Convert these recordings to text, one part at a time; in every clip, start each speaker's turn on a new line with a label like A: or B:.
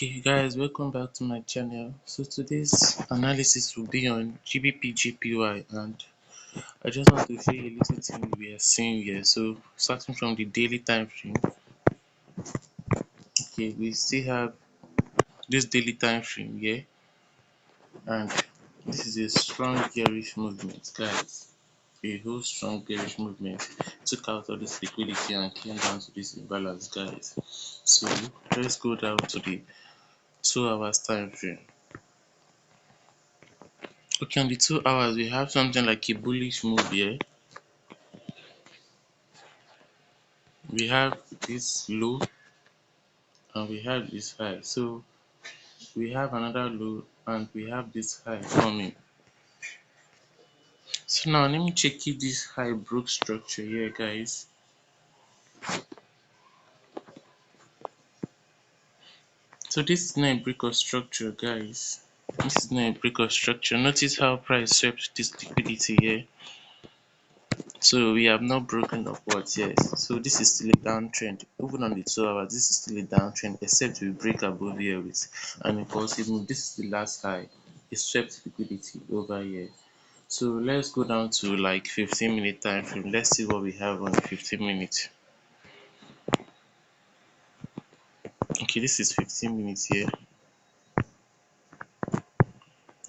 A: Okay guys, welcome back to my channel. So today's analysis will be on GBP GPY, and I just want to show you a little thing we are seeing here. So starting from the daily time frame, okay, we still have this daily time frame here, and this is a strong bearish movement, guys. A whole strong bearish movement took out all this liquidity and came down to this imbalance, guys. So let's go down to the 2 hours time frame. Okay, on the 2 hours, we have something like a bullish move here. We have this low and we have this high. So we have another low and we have this high coming. So now let me check if this high broke structure here, guys. So this is not a break of structure, guys. This is not a break of structure. Notice how price swept this liquidity here. So we have not broken upwards yet. So this is still a downtrend. Even on the 2 hours, this is still a downtrend, except we break above here with an impulsive move. This is the last high. It swept liquidity over here. So let's go down to like 15-minute time frame. Let's see what we have on the 15 minutes. Okay, this is 15 minutes here.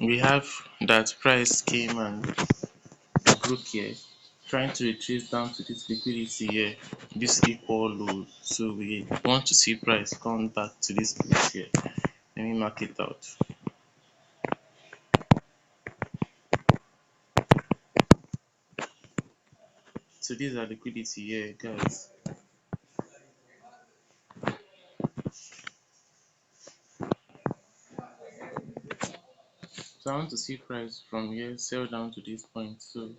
A: We have that price came and broke here, trying to retrace down to this liquidity here, this equal low. So we want to see price come back to this place here. Let me mark it out. So these are liquidity here, guys. So I want to see price from here sell down to this point. So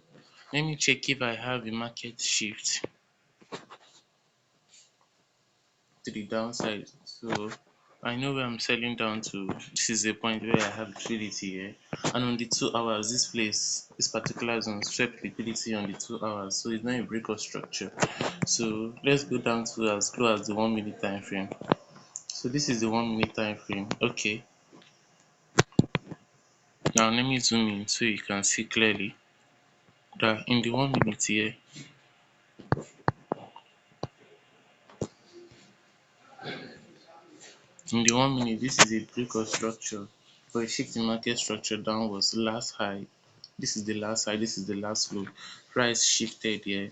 A: let me check if I have a market shift to the downside. So I know where I'm selling down to. This is the point where I have liquidity here, and on the 2 hours, this place, this particular zone swept liquidity on the 2 hours, so it's not a break of structure. So let's go down to as low as the 1 minute time frame. So this is the 1 minute time frame. Okay, now let me zoom in so you can see clearly that in the 1 minute here, in the 1 minute, this is a break of structure for a shift in market structure downwards. Last high, this is the last high, this is the last low. Price shifted here,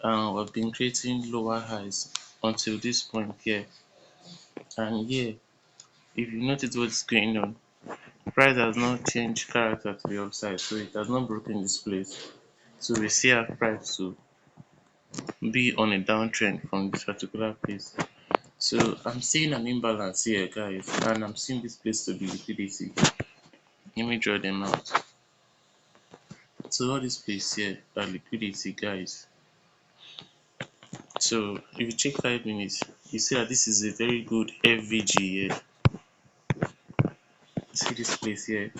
A: and we've been creating lower highs until this point here. And here, if you notice what's going on, price has not changed character to the upside, so it has not broken this place. So we see our price to be on a downtrend from this particular place. So I'm seeing an imbalance here, guys, and I'm seeing this place to be liquidity. Let me draw them out. So all this place here are liquidity, guys. So if you check 5 minutes, you see that this is a very good FVG here. See this place here.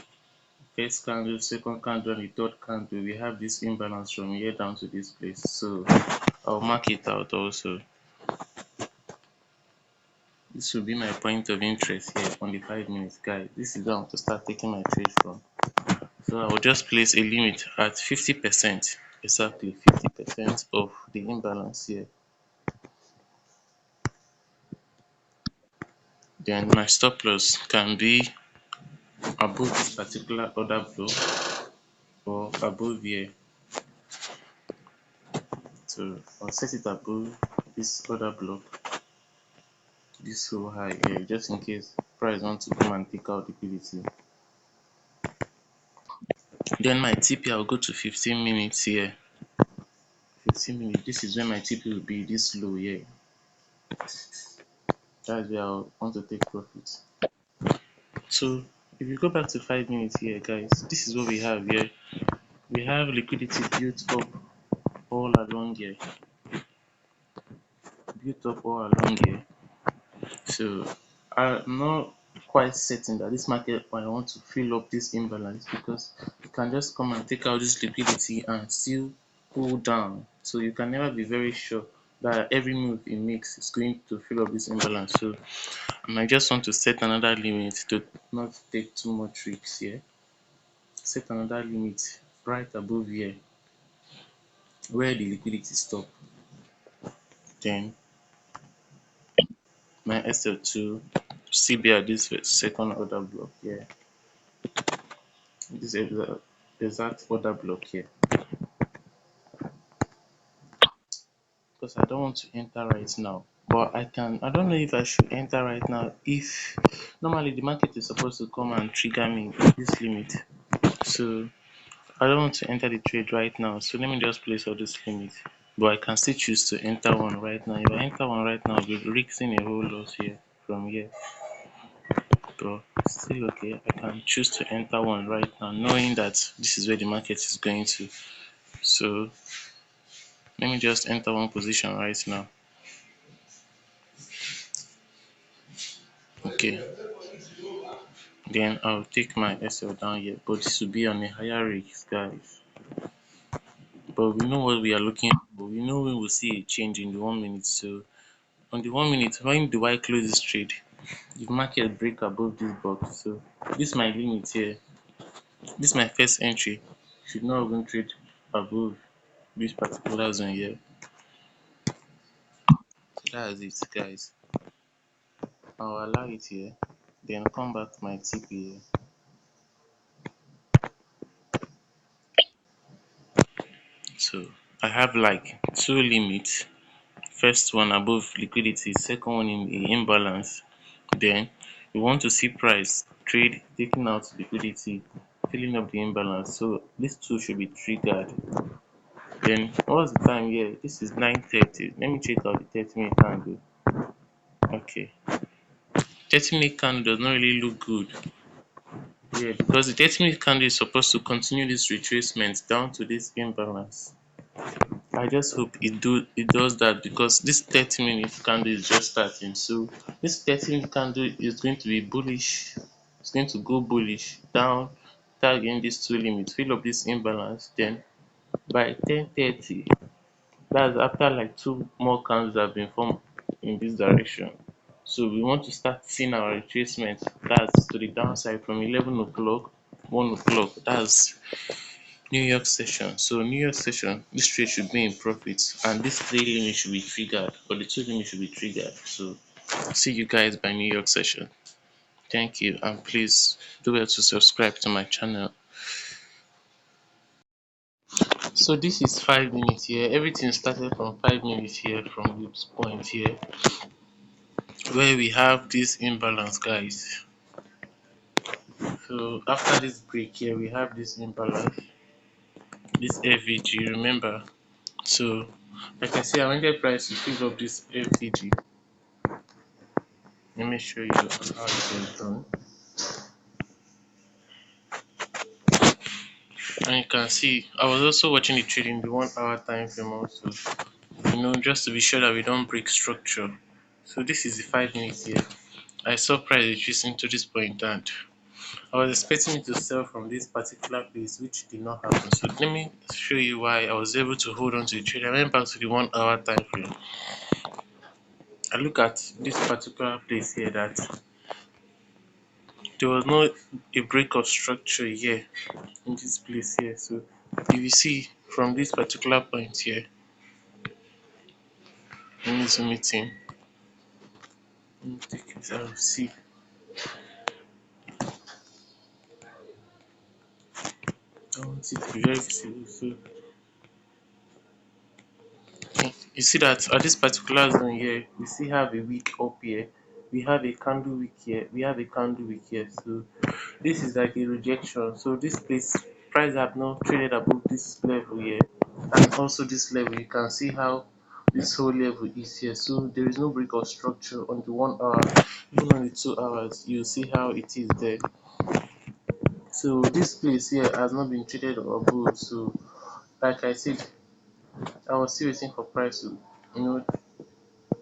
A: First candle, second candle, and the third candle. We have this imbalance from here down to this place. So I'll mark it out also. This will be my point of interest here on the 5 minutes, guys. This is where I want to start taking my trade from. So I will just place a limit at 50%, exactly 50% of the imbalance here. Then my stop loss can be above this particular order block or above here. So I'll set it above this order block, this so high here, just in case price wants to come and take out liquidity. Then my TP, I'll go to 15 minutes here. 15 minutes, this is where my TP will be, this low here. That's where I want to take profit. So if you go back to 5 minutes here, guys, this is what we have here. We have liquidity built up all along here. So I'm not quite certain that this market might want to fill up this imbalance, because you can just come and take out this liquidity and still pull down. So you can never be very sure that every move it makes is going to fill up this imbalance. So I might just want to set another limit to not take too much risks here. Set another limit right above here where the liquidity stop. Then my SL2 still be at this second order block here. This is the exact order block here. Because I don't want to enter right now. But I don't know if I should enter right now if normally the market is supposed to come and trigger me this limit. So I don't want to enter the trade right now. So let me just place all this limit. But I can still choose to enter one right now. If I enter one right now, I'll be risking a whole loss here from here. But still okay. I can choose to enter one right now, knowing that this is where the market is going to. So let me just enter one position right now. Okay. Then I'll take my SL down here, but this will be on a higher risk, guys. But we know what we are looking for. We know when we'll see a change in the 1 minute. So on the 1 minute, when do I close this trade? If market break above this box, so this is my limit here. This is my first entry. Should not even trade above this particular zone here. So that's it, guys. I'll allow it here. Then come back to my TP here. So I have like two limits. First one above liquidity, second one in the imbalance. Then we want to see price trade taking out liquidity, filling up the imbalance. So these two should be triggered. Then what's the time here? This is 9:30. Let me check out the 30-minute candle. Okay. 30-minute candle does not really look good. Yeah, because the 30-minute candle is supposed to continue this retracement down to this imbalance. I just hope it does that because this 30-minute candle is just starting. So this 30-minute candle is going to be bullish. It's going to go bullish down, targeting these two limits, fill up this imbalance. Then by 10:30, that's after like two more candles have been formed in this direction. So we want to start seeing our retracement. That's to the downside from 11 o'clock, 1 o'clock. That's New York session. So New York session, this trade should be in profits and this three limit should be triggered, or the two limits should be triggered. So see you guys by New York session. Thank you, and please do well to subscribe to my channel. So this is 5 minutes here. Everything started from 5 minutes here from this point here where we have this imbalance, guys. So after this break here, we have this imbalance, this FVG, remember. So like I say, I wanted price to fill up this FVG. Let me show you how it is done. And you can see I was also watching the trade in the 1 hour time frame also, just to be sure that we don't break structure. So this is the 5 minutes here. I saw price retracing to this point and I was expecting it to sell from this particular place, which did not happen. So let me show you why I was able to hold on to the trade. I went back to the 1 hour time frame. I look at this particular place here that there was no a break of structure here in this place here. So if you see from this particular point here, let me zoom it in. Let me take it out. See, I want it to be very visible. So you see that at this particular zone here, we still have a wick up here. We have a candle wick here. We have a candle wick here. So this is like a rejection. So this place price have not traded above this level here, and also this level. You can see how this whole level is here. So there is no break of structure on the 1 hour. Even on the 2 hours, you see how it is there. So this place here has not been traded above. So like I said, I was still waiting for price to you know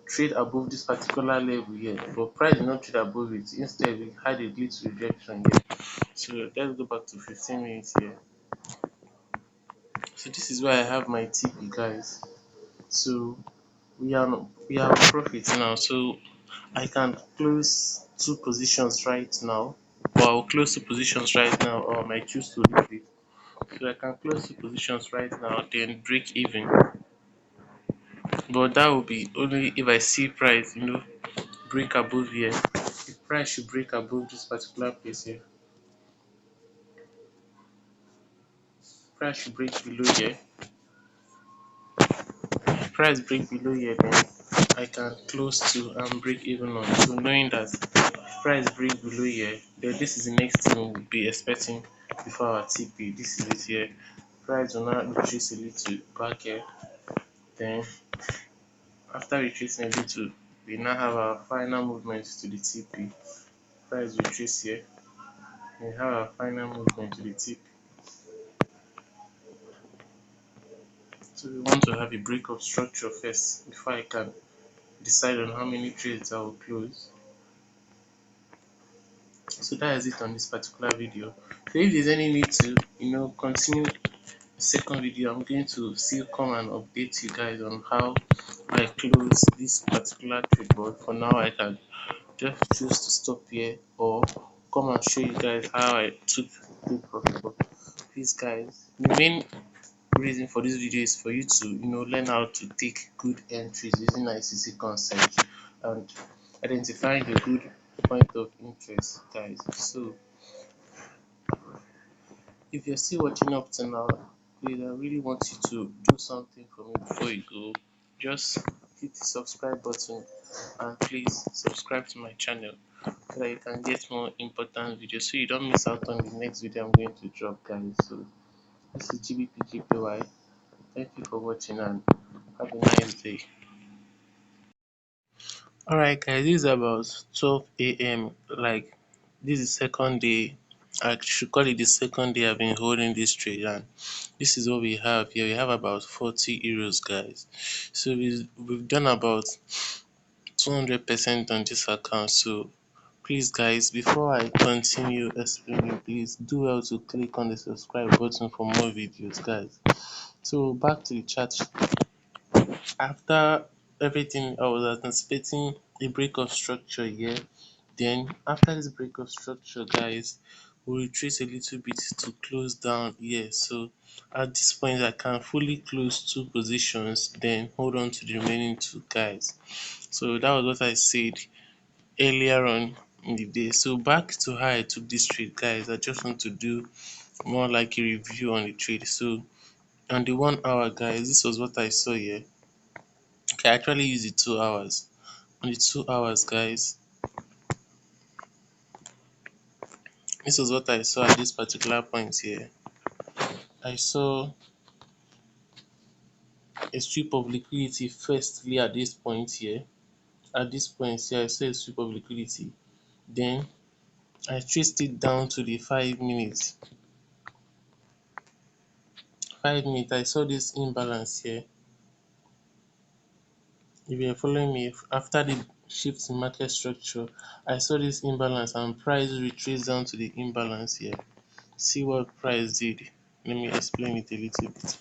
A: trade above this particular level here, but price did not trade above it. Instead, we had a little rejection here. So let's go back to 15 minutes here. So this is where I have my TP, guys. So we are profit now, so I can close two positions right now, or I'll close two positions right now, or I might choose to leave it. So I can close two positions right now, then break even. But that will be only if I see price, break above here. If price should break above this particular place here, price should break below here. If price break below here, then I can close to and break even on. So knowing that if price break below here, then this is the next thing we'll be expecting before our TP. This is it here. Price will now retrace a little back here. Then after retracing a little, we now have our final movement to the TP. Price retrace here. We have our final movement to the TP. So we want to have a breakup structure first before I can decide on how many trades I will close. So that is it on this particular video. So if there's any need to continue the second video, I'm going to still come and update you guys on how I close this particular trade. But for now, I can just choose to stop here or come and show you guys how I took good profit. But please guys, the main reason for this video is for you to learn how to take good entries using ICT concept and identifying the good point of interest, guys. So if you're still watching up to now, please, I really want you to do something for me before you go. Just hit the subscribe button and please subscribe to my channel so that you can get more important videos so you don't miss out on the next video I'm going to drop, guys. So this is GBPGPY. Thank you for watching and have a nice day. Alright guys, this is about 12 a.m. Like, this is second day. I should call it the second day I've been holding this trade, and this is what we have here. We have about 40 euros, guys. So we've done about 200% on this account. So please guys, before I continue explaining, please do well to click on the subscribe button for more videos, guys. So back to the chart. After everything, I was anticipating a break of structure here. Then after this break of structure, guys, we'll retrace a little bit to close down here. So at this point, I can fully close two positions, then hold on to the remaining two, guys. So that was what I said earlier on in the day. So back to how I took this trade, guys. I just want to do more like a review on the trade. So on the 1 hour, guys, this was what I saw here. Okay, I actually use the 2 hours. On the 2 hours, guys, this was what I saw at this particular point here. I saw a sweep of liquidity firstly at this point here. At this point here, I saw a sweep of liquidity. Then I traced it down to the 5 minutes. 5 minutes, I saw this imbalance here. If you're following me, after the shift in market structure, I saw this imbalance and price retraced down to the imbalance here. See what price did. Let me explain it a little bit.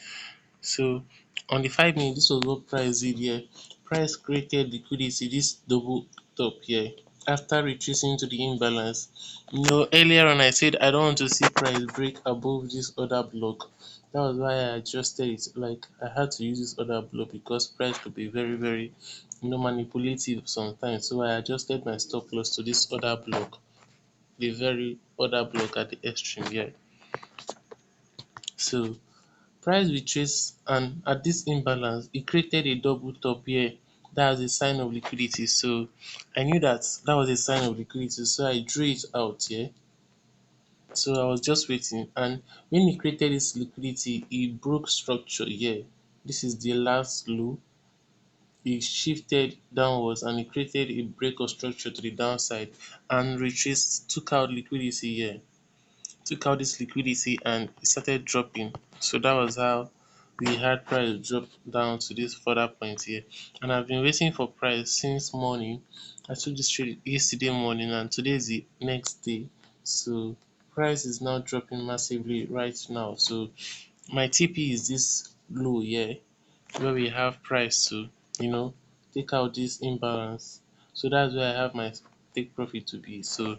A: So on the 5 minutes, this was what price did here. Price created liquidity, this double top here, after retracing to the imbalance. Earlier on I said I don't want to see price break above this other block. That was why I adjusted it. Like, I had to use this other block because price could be very, very manipulative sometimes. So I adjusted my stop loss to this other block, the very other block at the extreme here. So price retrace, and at this imbalance it created a double top here. That's a sign of liquidity. So I knew that that was a sign of liquidity, so I drew it out here. So I was just waiting, and when it created this liquidity, it broke structure here. This is the last low. It shifted downwards and it created a break of structure to the downside and retraced, took out liquidity here, took out this liquidity, and it started dropping. So that was how we had price drop down to this further point here. And I've been waiting for price since morning. I took this trade yesterday morning and today is the next day. So price is now dropping massively right now. So my TP is this low here where we have price to take out this imbalance. So that's where I have my take profit to be. So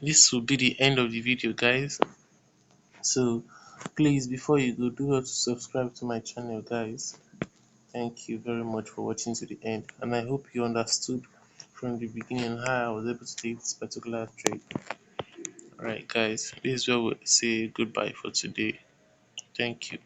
A: this will be the end of the video, guys. So please, before you go, do well to subscribe to my channel, guys. Thank you very much for watching to the end, and I hope you understood from the beginning how I was able to take this particular trade. Alright, guys, this is where we'll say goodbye for today. Thank you.